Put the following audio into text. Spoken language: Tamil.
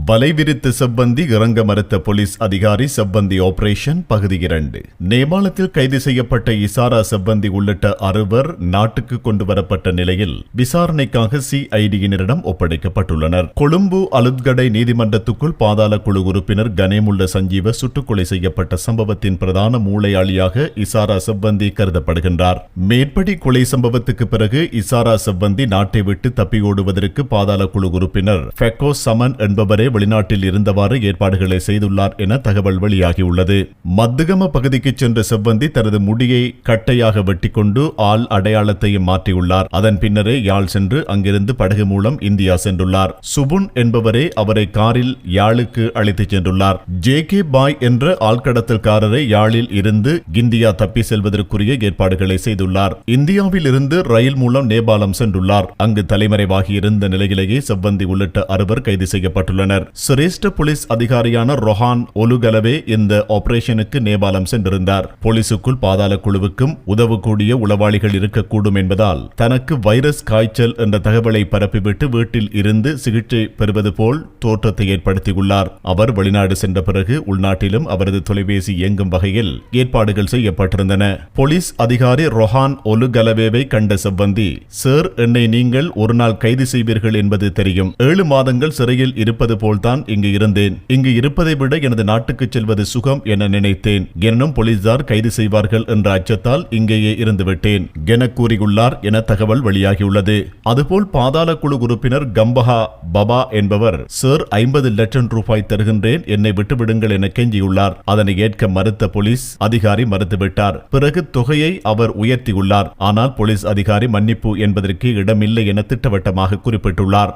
வலை விரித்து செவ்வந்தி இறங்க மறுத்த போலீஸ் அதிகாரி செவ்வந்தி ஆபரேஷன் பகுதி 2. நேபாளத்தில் கைது செய்யப்பட்ட இசாரா செவ்வந்தி உள்ளிட்ட 6 நாட்டுக்கு கொண்டு வரப்பட்ட நிலையில் விசாரணைக்காக சிஐடியினரிடம் ஒப்படைக்கப்பட்டுள்ளனர். கொழும்பு அலுத்கடை நீதிமன்றத்துக்குள் பாதாள குழு உறுப்பினர் கனேமுல்ல சஞ்சீவ சுட்டுக்கொலை செய்யப்பட்ட சம்பவத்தின் பிரதான மூளையாளியாக இசாரா செவ்வந்தி கருதப்படுகின்றார். மேற்படி கொலை சம்பவத்துக்கு பிறகு இசாரா செவ்வந்தி நாட்டை விட்டு தப்பியோடுவதற்கு பாதாள குழு உறுப்பினர் ஃபெக்கோ சமன் என்பவரே வெளிநாட்டில் இருந்தவாறு ஏற்பாடுகளை செய்துள்ளார் என தகவல் வெளியாகியுள்ளது. மத்துகம பகுதிக்கு சென்ற செவ்வந்தி தனது முடியை கட்டையாக வெட்டிக்கொண்டு ஆள் அடையாளத்தையும் மாற்றியுள்ளார். அதன் பின்னரே யாழ் சென்று அங்கிருந்து படகு மூலம் இந்தியா சென்றுள்ளார். சுபுன் என்பவரே அவரை காரில் யாழுக்கு அழைத்துச் சென்றுள்ளார். ஜே.கே. பாய் என்ற ஆழ்கடத்தல்காரரை யாழில் இருந்து இந்தியா தப்பி செல்வதற்குரிய ஏற்பாடுகளை செய்துள்ளார். இந்தியாவில் இருந்து ரயில் மூலம் நேபாளம் சென்றுள்ளார். அங்கு தலைமறைவாகி இருந்த நிலையிலேயே செவ்வந்தி உள்ளிட்ட 6 கைது செய்யப்பட்டுள்ளனர். சிரேஷ்ட போலீஸ் அதிகாரியான ரொஹான் ஒலுகலவே இந்த ஆபரேஷனுக்கு நேபாளம் சென்றிருந்தார். போலீசுக்குள் பாதாள குழுவுக்கும் உதவக்கூடிய உளவாளிகள் இருக்கக்கூடும் என்பதால் தனக்கு வைரஸ் காய்ச்சல் என்ற தகவலை பரப்பிவிட்டு வீட்டில் இருந்து சிகிச்சை பெறுவது போல் தோற்றத்தை ஏற்படுத்தியுள்ளார். அவர் வெளிநாடு சென்ற பிறகு உள்நாட்டிலும் அவரது தொலைபேசி இயங்கும் வகையில் ஏற்பாடுகள் செய்யப்பட்டிருந்தன. போலீஸ் அதிகாரி ரொஹான் ஒலுகலவேவை கண்ட செவ்வந்தி, சார், என்னை நீங்கள் ஒரு நாள் கைது செய்வீர்கள் என்பது தெரியும். 7 மாதங்கள் சிறையில் இருப்பது போல்தான் இங்கு இருந்தேன். இங்கு இருப்பதை விட எனது நாட்டுக்கு செல்வது சுகம் என நினைத்தேன். எனும் போலீசார் கைது செய்வார்கள் என்ற அச்சத்தால் இங்கேயே இருந்துவிட்டேன் என கூறியுள்ளார் என தகவல் வெளியாகியுள்ளது. அதுபோல் பாதாள குழு உறுப்பினர் கம்பஹா பபா என்பவர், சார், 50 லட்சம் ரூபாய் தருகின்றேன், என்னை விட்டுவிடுங்கள் என கெஞ்சியுள்ளார். அதனை ஏற்க மறுத்த போலீஸ் அதிகாரி மறுத்துவிட்டார். பிறகு தொகையை அவர் உயர்த்தியுள்ளார். ஆனால் போலீஸ் அதிகாரி மன்னிப்பு என்பதற்கு இடமில்லை என திட்டவட்டமாக குறிப்பிட்டுள்ளார்.